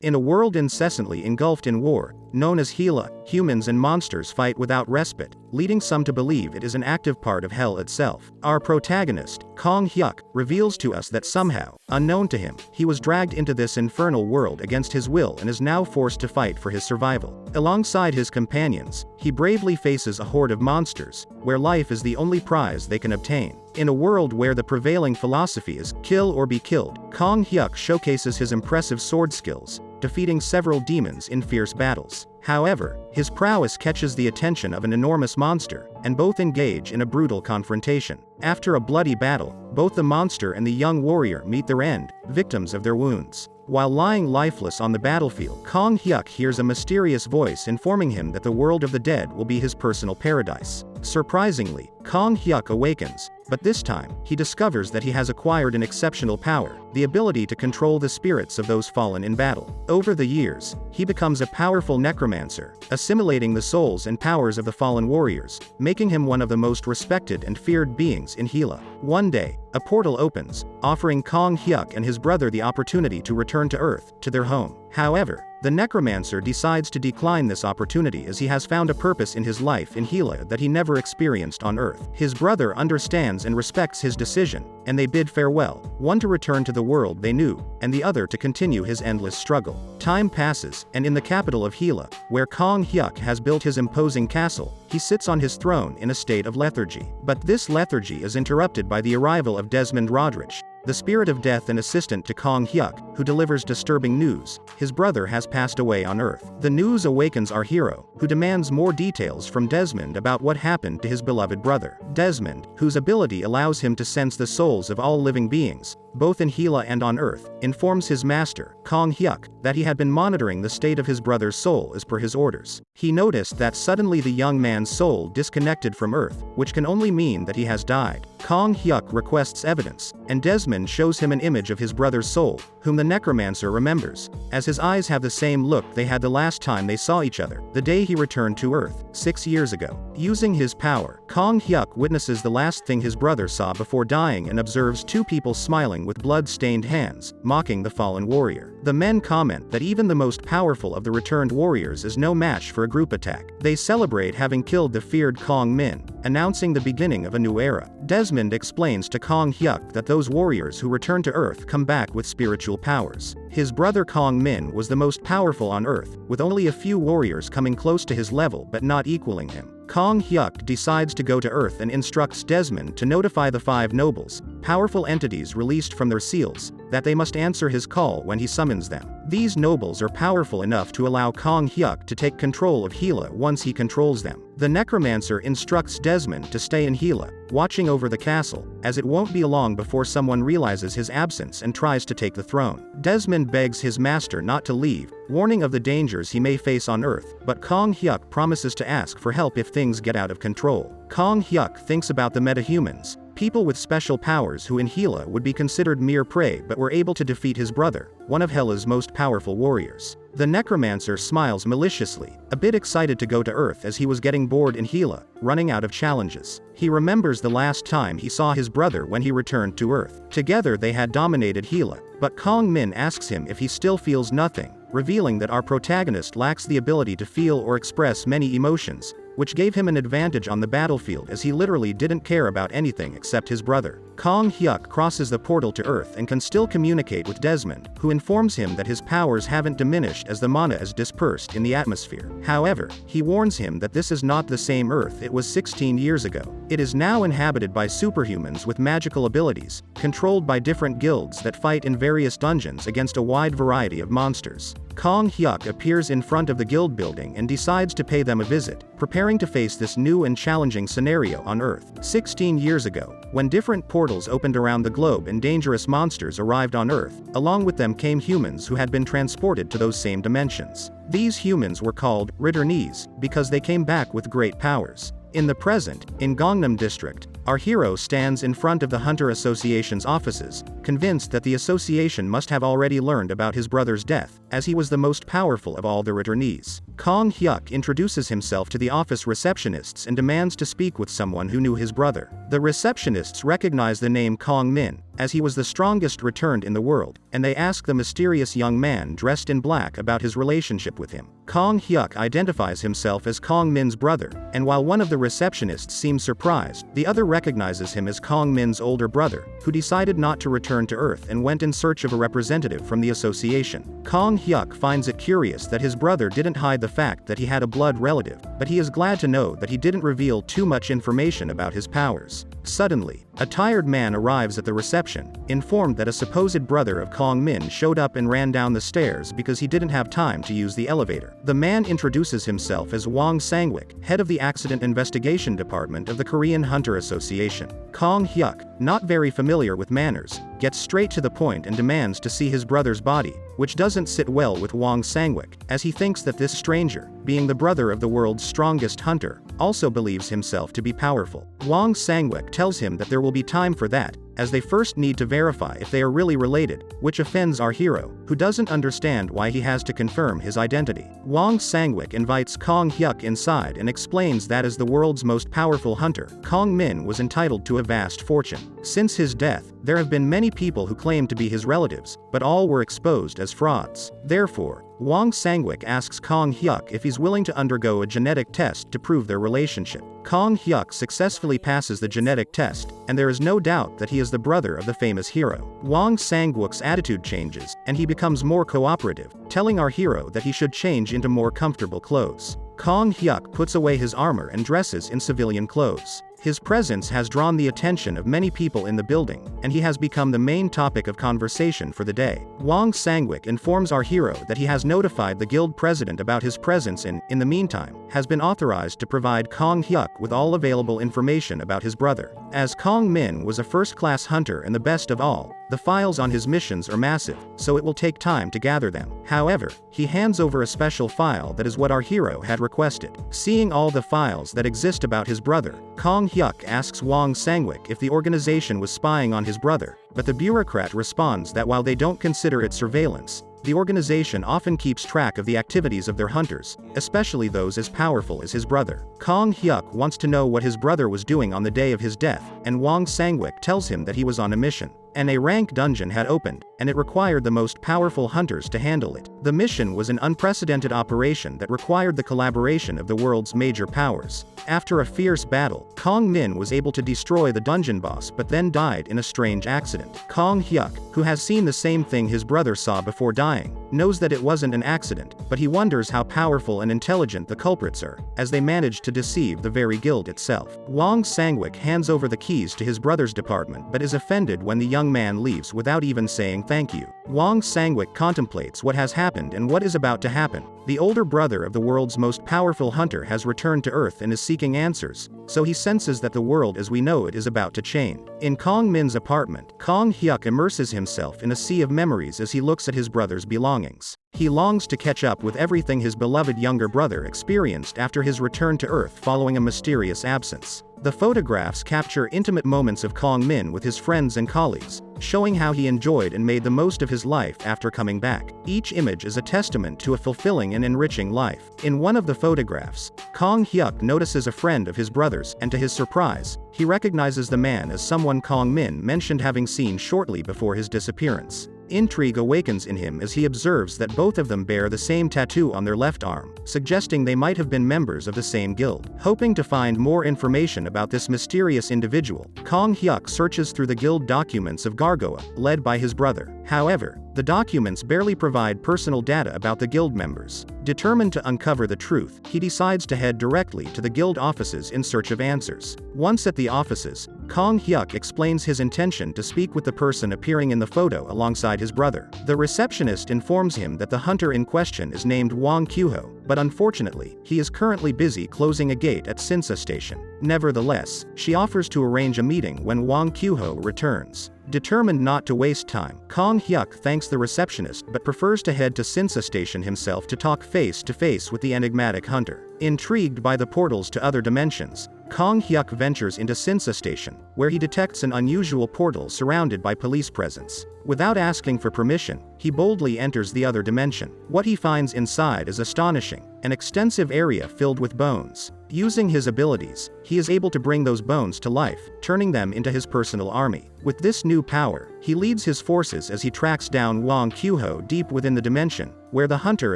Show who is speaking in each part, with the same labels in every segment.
Speaker 1: In a world incessantly engulfed in war, known as Hela, humans and monsters fight without respite, leading some to believe it is an active part of hell itself. Our protagonist, Kong Hyuk, reveals to us that somehow, unknown to him, he was dragged into this infernal world against his will and is now forced to fight for his survival. Alongside his companions, he bravely faces a horde of monsters, where life is the only prize they can obtain. In a world where the prevailing philosophy is kill or be killed, Kong Hyuk showcases his impressive sword skills, defeating several demons in fierce battles. However, his prowess catches the attention of an enormous monster, and both engage in a brutal confrontation. After a bloody battle, both the monster and the young warrior meet their end, victims of their wounds. While lying lifeless on the battlefield, Kong Hyuk hears a mysterious voice informing him that the world of the dead will be his personal paradise. Surprisingly, Kong Hyuk awakens, but this time, he discovers that he has acquired an exceptional power, the ability to control the spirits of those fallen in battle. Over the years, he becomes a powerful necromancer, assimilating the souls and powers of the fallen warriors, making him one of the most respected and feared beings in Hela. One day, a portal opens, offering Kong Hyuk and his brother the opportunity to return to Earth, to their home. However, the necromancer decides to decline this opportunity as he has found a purpose in his life in Hela that he never experienced on Earth. His brother understands and respects his decision, and they bid farewell, one to return to the world they knew, and the other to continue his endless struggle. Time passes, and in the capital of Hela, where Kong Hyuk has built his imposing castle, he sits on his throne in a state of lethargy. But this lethargy is interrupted by the arrival of Desmond Rodrich, the spirit of death and assistant to Kong Hyuk, who delivers disturbing news: his brother has passed away on Earth. The news awakens our hero, who demands more details from Desmond about what happened to his beloved brother. Desmond, whose ability allows him to sense the souls of all living beings, both in Hela and on Earth, informs his master, Kong Hyuk, that he had been monitoring the state of his brother's soul as per his orders. He noticed that suddenly the young man's soul disconnected from Earth, which can only mean that he has died. Kong Hyuk requests evidence, and Desmond shows him an image of his brother's soul, whom the necromancer remembers, as his eyes have the same look they had the last time they saw each other, the day he returned to Earth, 6 years ago. Using his power, Kong Hyuk witnesses the last thing his brother saw before dying and observes two people smiling with blood-stained hands, mocking the fallen warrior. The men comment that even the most powerful of the returned warriors is no match for a group attack. They celebrate having killed the feared Kong Min, announcing the beginning of a new era. Desmond explains to Kong Hyuk that those warriors who return to Earth come back with spiritual powers. His brother Kong Min was the most powerful on Earth, with only a few warriors coming close to his level but not equaling him. Kong Hyuk decides to go to Earth and instructs Desmond to notify the 5 nobles, powerful entities released from their seals, that they must answer his call when he summons them. These nobles are powerful enough to allow Kong Hyuk to take control of Hela once he controls them. The necromancer instructs Desmond to stay in Hela, watching over the castle, as it won't be long before someone realizes his absence and tries to take the throne. Desmond begs his master not to leave, warning of the dangers he may face on Earth, but Kong Hyuk promises to ask for help if things get out of control. Kong Hyuk thinks about the metahumans, people with special powers who in Hela would be considered mere prey but were able to defeat his brother, one of Hela's most powerful warriors. The necromancer smiles maliciously, a bit excited to go to Earth as he was getting bored in Hela, running out of challenges. He remembers the last time he saw his brother when he returned to Earth. Together they had dominated Hela, but Kong Min asks him if he still feels nothing, revealing that our protagonist lacks the ability to feel or express many emotions, which gave him an advantage on the battlefield as he literally didn't care about anything except his brother. Kong Hyuk crosses the portal to Earth and can still communicate with Desmond, who informs him that his powers haven't diminished as the mana is dispersed in the atmosphere. However, he warns him that this is not the same Earth it was 16 years ago. It is now inhabited by superhumans with magical abilities, controlled by different guilds that fight in various dungeons against a wide variety of monsters. Kong Hyuk appears in front of the guild building and decides to pay them a visit, preparing to face this new and challenging scenario on Earth. 16 years ago, when different portals opened around the globe and dangerous monsters arrived on Earth, along with them came humans who had been transported to those same dimensions. These humans were called returnees because they came back with great powers. In the present, in Gangnam District, our hero stands in front of the Hunter Association's offices, convinced that the association must have already learned about his brother's death, as he was the most powerful of all the returnees. Kong Hyuk introduces himself to the office receptionists and demands to speak with someone who knew his brother. The receptionists recognize the name Kong Min, as he was the strongest returned in the world, and they ask the mysterious young man dressed in black about his relationship with him. Kong Hyuk identifies himself as Kong Min's brother, and while one of the receptionists seems surprised, the other recognizes him as Kong Min's older brother, who decided not to return to Earth and went in search of a representative from the association. Kong Hyuk finds it curious that his brother didn't hide the fact that he had a blood relative, but he is glad to know that he didn't reveal too much information about his powers. Suddenly, a tired man arrives at the reception, informed that a supposed brother of Kong Min showed up and ran down the stairs because he didn't have time to use the elevator. The man introduces himself as Wang Sangwik, head of the Accident Investigation Department of the Korean Hunter Association. Kong Hyuk, not very familiar with manners, gets straight to the point and demands to see his brother's body, which doesn't sit well with Wang Sangwik, as he thinks that this stranger, being the brother of the world's strongest hunter, also believes himself to be powerful. Wang Sangwik tells him that there will be time for that, as they first need to verify if they are really related, which offends our hero, who doesn't understand why he has to confirm his identity. Wang Sangwik invites Kong Hyuk inside and explains that as the world's most powerful hunter, Kong Min was entitled to a vast fortune. Since his death, there have been many people who claim to be his relatives, but all were exposed as frauds. Therefore, Wang Sangwik asks Kong Hyuk if he's willing to undergo a genetic test to prove their relationship. Kong Hyuk successfully passes the genetic test, and there is no doubt that he is the brother of the famous hero. Wang Sangwik's attitude changes, and he becomes more cooperative, telling our hero that he should change into more comfortable clothes. Kong Hyuk puts away his armor and dresses in civilian clothes. His presence has drawn the attention of many people in the building, and he has become the main topic of conversation for the day. Wang Sangwik informs our hero that he has notified the guild president about his presence and, in the meantime, has been authorized to provide Kong Hyuk with all available information about his brother. As Kong Min was a first-class hunter and the best of all, the files on his missions are massive, so it will take time to gather them. However, he hands over a special file that is what our hero had requested. Seeing all the files that exist about his brother, Kong Hyuk asks Wang Sangwik if the organization was spying on his brother, but the bureaucrat responds that while they don't consider it surveillance, the organization often keeps track of the activities of their hunters, especially those as powerful as his brother. Kong Hyuk wants to know what his brother was doing on the day of his death, and Wang Sangwik tells him that he was on a mission. And a rank dungeon had opened, and it required the most powerful hunters to handle it. The mission was an unprecedented operation that required the collaboration of the world's major powers. After a fierce battle, Kong Min was able to destroy the dungeon boss but then died in a strange accident. Kong Hyuk, who has seen the same thing his brother saw before dying, knows that it wasn't an accident, but he wonders how powerful and intelligent the culprits are, as they managed to deceive the very guild itself. Wang Sangwik hands over the keys to his brother's department but is offended when the young man leaves without even saying thank you. Wang Sangwik contemplates what has happened and what is about to happen. The older brother of the world's most powerful hunter has returned to Earth and is seeking answers, so he senses that the world as we know it is about to change. In Kong Min's apartment, Kong Hyuk immerses himself in a sea of memories as he looks at his brother's belongings. He longs to catch up with everything his beloved younger brother experienced after his return to Earth following a mysterious absence. The photographs capture intimate moments of Kong Min with his friends and colleagues, showing how he enjoyed and made the most of his life after coming back. Each image is a testament to a fulfilling and enriching life. In one of the photographs, Kong Hyuk notices a friend of his brother's, and to his surprise, he recognizes the man as someone Kong Min mentioned having seen shortly before his disappearance. Intrigue awakens in him as he observes that both of them bear the same tattoo on their left arm, suggesting they might have been members of the same guild. Hoping to find more information about this mysterious individual, Kong Hyuk searches through the guild documents of Gargoa, led by his brother. However, the documents barely provide personal data about the guild members. Determined to uncover the truth, he decides to head directly to the guild offices in search of answers. Once at the offices, Kong Hyuk explains his intention to speak with the person appearing in the photo alongside his brother. The receptionist informs him that the hunter in question is named Wang Kyuho, but unfortunately, he is currently busy closing a gate at Sinsa Station. Nevertheless, she offers to arrange a meeting when Wang Kyuho returns. Determined not to waste time, Kong Hyuk thanks the receptionist but prefers to head to Sinsa Station himself to talk face to face with the enigmatic hunter. Intrigued by the portals to other dimensions, Kong Hyuk ventures into Sinsa Station, where he detects an unusual portal surrounded by police presence. Without asking for permission, he boldly enters the other dimension. What he finds inside is astonishing, an extensive area filled with bones. Using his abilities, he is able to bring those bones to life, turning them into his personal army. With this new power, he leads his forces as he tracks down Wang Kyuho deep within the dimension, where the hunter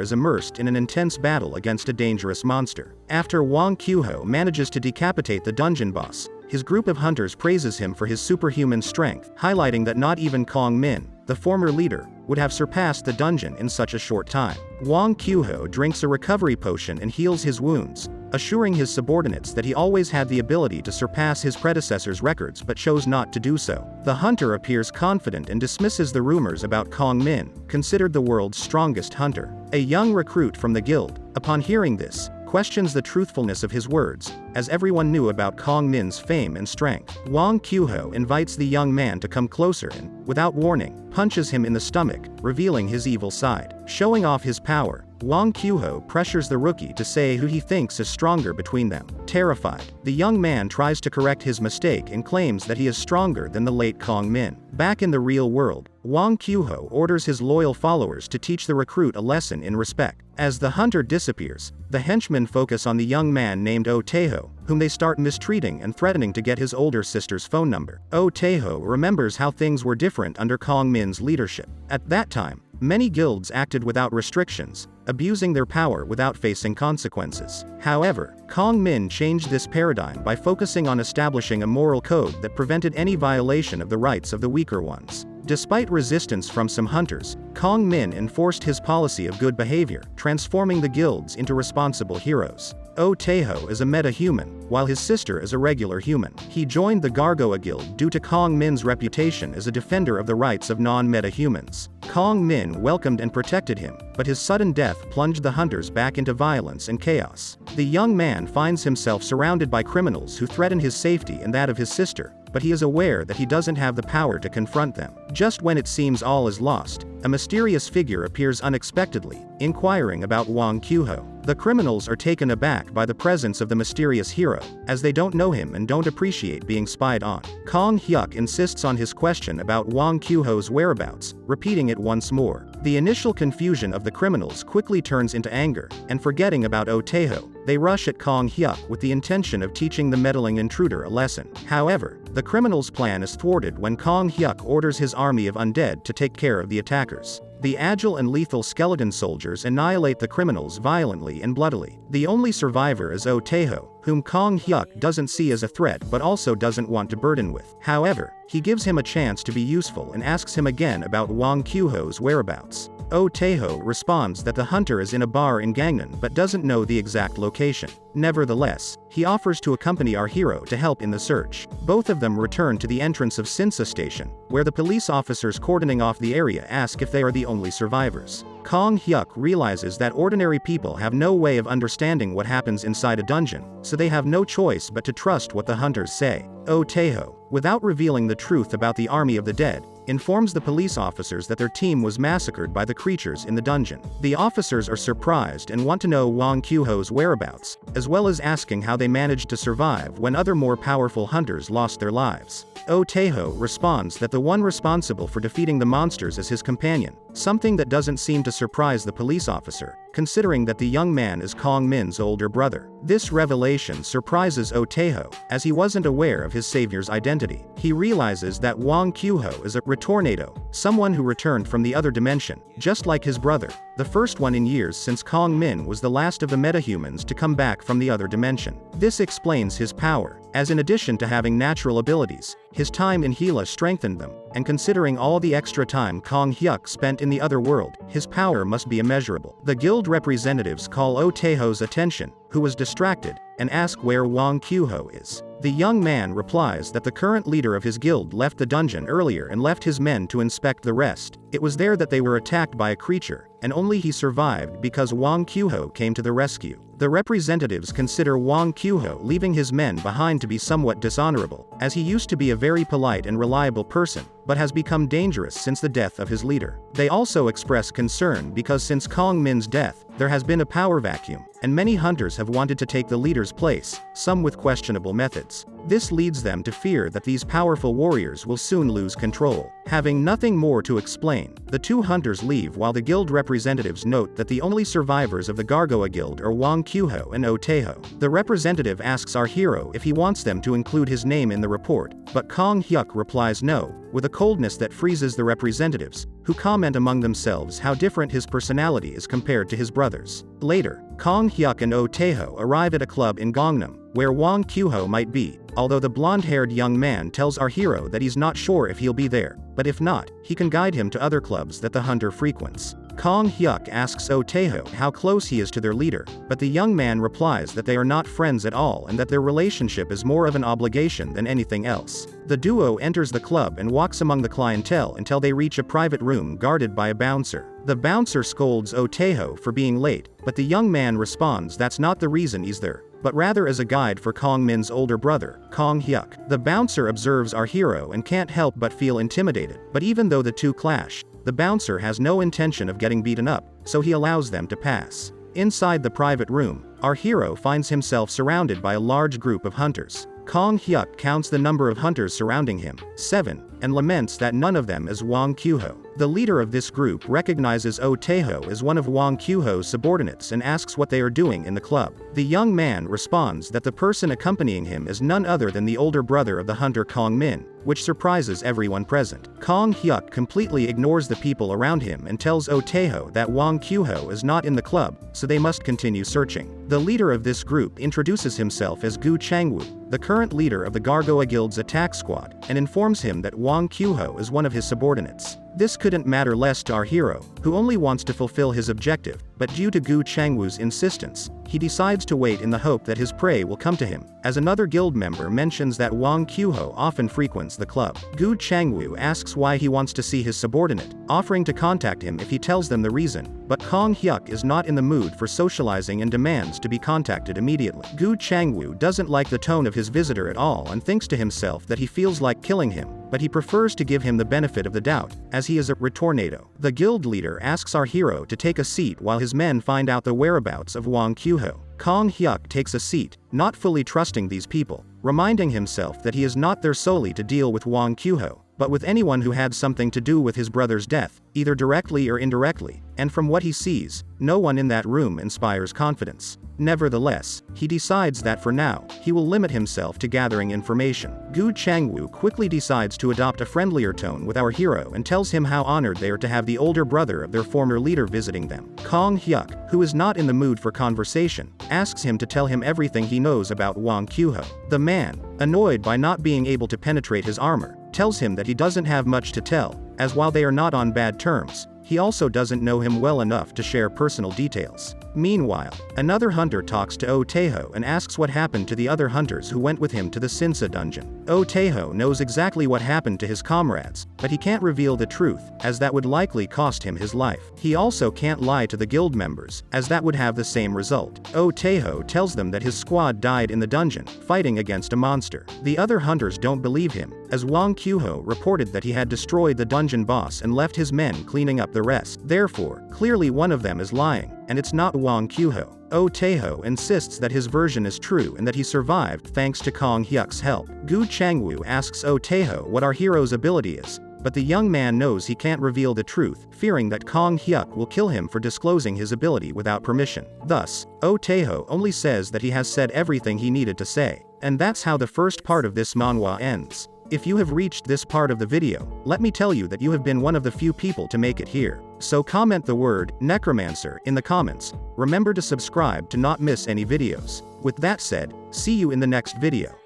Speaker 1: is immersed in an intense battle against a dangerous monster. After Wang Kyuho manages to decapitate the dungeon boss, his group of hunters praises him for his superhuman strength, highlighting that not even Kong Min, the former leader, would have surpassed the dungeon in such a short time. Wang Kyuho drinks a recovery potion and heals his wounds, assuring his subordinates that he always had the ability to surpass his predecessor's records but chose not to do so. The hunter appears confident and dismisses the rumors about Kong Min, considered the world's strongest hunter. A young recruit from the guild, upon hearing this, questions the truthfulness of his words, as everyone knew about Kong Min's fame and strength. Wang Kyuho invites the young man to come closer and, without warning, punches him in the stomach, revealing his evil side. Showing off his power, Wang Kyuho pressures the rookie to say who he thinks is stronger between them. Terrified, the young man tries to correct his mistake and claims that he is stronger than the late Kong Min. Back in the real world, Wang Kyuho orders his loyal followers to teach the recruit a lesson in respect. As the hunter disappears, the henchmen focus on the young man named Oteho, whom they start mistreating and threatening to get his older sister's phone number. Oteho remembers how things were different under Kong Min's leadership. At that time, many guilds acted without restrictions, abusing their power without facing consequences. However, Kong Min changed this paradigm by focusing on establishing a moral code that prevented any violation of the rights of the weaker ones. Despite resistance from some hunters, Kong Min enforced his policy of good behavior, transforming the guilds into responsible heroes. Oteho is a meta-human, while his sister is a regular human. He joined the Gargoa Guild due to Kong Min's reputation as a defender of the rights of non-meta-humans. Kong Min welcomed and protected him, but his sudden death plunged the hunters back into violence and chaos. The young man finds himself surrounded by criminals who threaten his safety and that of his sister, but he is aware that he doesn't have the power to confront them. Just when it seems all is lost, a mysterious figure appears unexpectedly, inquiring about Wang Kyuho. The criminals are taken aback by the presence of the mysterious hero, as they don't know him and don't appreciate being spied on. Kong Hyuk insists on his question about Wang Kyuho's whereabouts, repeating it once more. The initial confusion of the criminals quickly turns into anger, and forgetting about Oteho, they rush at Kong Hyuk with the intention of teaching the meddling intruder a lesson. However, the criminals' plan is thwarted when Kong Hyuk orders his army of undead to take care of the attackers. The agile and lethal skeleton soldiers annihilate the criminals violently and bloodily. The only survivor is Oteho, whom Kong Hyuk doesn't see as a threat but also doesn't want to burden with. However, he gives him a chance to be useful and asks him again about Wang Kyuho's whereabouts. Oteho responds that the hunter is in a bar in Gangneung but doesn't know the exact location. Nevertheless, he offers to accompany our hero to help in the search. Both of them return to the entrance of Sinsa Station, where the police officers cordoning off the area ask if they are the only survivors. Kong Hyuk realizes that ordinary people have no way of understanding what happens inside a dungeon, so they have no choice but to trust what the hunters say. Oteho, without revealing the truth about the army of the dead, informs the police officers that their team was massacred by the creatures in the dungeon. The officers are surprised and want to know Wang Kyuho's whereabouts, as well as asking how they managed to survive when other more powerful hunters lost their lives. Oteho responds that the one responsible for defeating the monsters is his companion, something that doesn't seem to surprise the police officer, considering that the young man is Kong Min's older brother. This revelation surprises Oteho, as he wasn't aware of his savior's identity. He realizes that Wang Kyuho is a retornado, someone who returned from the other dimension, just like his brother, the first one in years since Kong Min was the last of the metahumans to come back from the other dimension. This explains his power, as in addition to having natural abilities, his time in Hela strengthened them, and considering all the extra time Kong Hyuk spent in the other world, his power must be immeasurable. The guild representatives call Oteho's attention, who was distracted, and ask where Wang Kyuho is. The young man replies that the current leader of his guild left the dungeon earlier and left his men to inspect the rest. It was there that they were attacked by a creature, and only he survived because Wang Kyuho came to the rescue. The representatives consider Wang Qiuho leaving his men behind to be somewhat dishonorable, as he used to be a very polite and reliable person, but has become dangerous since the death of his leader. They also express concern because since Kong Min's death, there has been a power vacuum, and many hunters have wanted to take the leader's place, some with questionable methods. This leads them to fear that these powerful warriors will soon lose control. Having nothing more to explain, the two hunters leave while the guild representatives note that the only survivors of the Gargoa Guild are Wang Qiuho and Oteho. The representative asks our hero if he wants them to include his name in the report, but Kong Hyuk replies no, with a coldness that freezes the representatives, who comment among themselves how different his personality is compared to his brothers. Later, Kong Hyuk and Oteho arrive at a club in Gangnam, where Wang Qiuho might be, although the blonde-haired young man tells our hero that he's not sure if he'll be there, but if not, he can guide him to other clubs that the hunter frequents. Kong Hyuk asks Oteho how close he is to their leader, but the young man replies that they are not friends at all and that their relationship is more of an obligation than anything else. The duo enters the club and walks among the clientele until they reach a private room guarded by a bouncer. The bouncer scolds Oteho for being late, but the young man responds that's not the reason he's there, but rather as a guide for Kong Min's older brother, Kong Hyuk. The bouncer observes our hero and can't help but feel intimidated, but even though the two clash, the bouncer has no intention of getting beaten up, so he allows them to pass. Inside the private room, our hero finds himself surrounded by a large group of hunters. Kong Hyuk counts the number of hunters surrounding him, 7, and laments that none of them is Wang Qiuho. The leader of this group recognizes Oteho as one of Wang Qiuho's subordinates and asks what they are doing in the club. The young man responds that the person accompanying him is none other than the older brother of the hunter Kong Min, which surprises everyone present. Kong Hyuk completely ignores the people around him and tells Oteho that Wang Qiuho is not in the club, so they must continue searching. The leader of this group introduces himself as Gu Changwu, the current leader of the Gargoa Guild's attack squad, and informs him that Wang Qiuho is one of his subordinates. This couldn't matter less to our hero, who only wants to fulfill his objective, but due to Gu Changwu's insistence, he decides to wait in the hope that his prey will come to him, as another guild member mentions that Wang Qiuho often frequents the club. Gu Changwu asks why he wants to see his subordinate, offering to contact him if he tells them the reason, but Kong Hyuk is not in the mood for socializing and demands to be contacted immediately. Gu Changwu doesn't like the tone of his visitor at all and thinks to himself that he feels like killing him, but he prefers to give him the benefit of the doubt, as he is a retornado. The guild leader asks our hero to take a seat while his men find out the whereabouts of Wang Qiuho. Kong Hyuk takes a seat, not fully trusting these people, reminding himself that he is not there solely to deal with Wang Qiuho, but with anyone who had something to do with his brother's death, either directly or indirectly, and from what he sees, no one in that room inspires confidence. Nevertheless, he decides that for now, he will limit himself to gathering information. Gu Changwu quickly decides to adopt a friendlier tone with our hero and tells him how honored they are to have the older brother of their former leader visiting them. Kong Hyuk, who is not in the mood for conversation, asks him to tell him everything he knows about Wang Qiuho. The man, annoyed by not being able to penetrate his armor, tells him that he doesn't have much to tell, as while they are not on bad terms, he also doesn't know him well enough to share personal details. Meanwhile, another hunter talks to Oteho and asks what happened to the other hunters who went with him to the Sinsa dungeon. Oteho knows exactly what happened to his comrades, but he can't reveal the truth, as that would likely cost him his life. He also can't lie to the guild members, as that would have the same result. Oteho tells them that his squad died in the dungeon, fighting against a monster. The other hunters don't believe him, as Wang Qiuho reported that he had destroyed the dungeon boss and left his men cleaning up the rest. Therefore, clearly one of them is lying, and it's not Wang Qiuho. Oteho insists that his version is true and that he survived thanks to Kong Hyuk's help. Gu Changwu asks Oteho what our hero's ability is, but the young man knows he can't reveal the truth, fearing that Kong Hyuk will kill him for disclosing his ability without permission. Thus, Oteho only says that he has said everything he needed to say. And that's how the first part of this manhwa ends. If you have reached this part of the video, let me tell you that you have been one of the few people to make it here. So comment the word Necromancer in the comments. Remember to subscribe to not miss any videos. With that said, see you in the next video.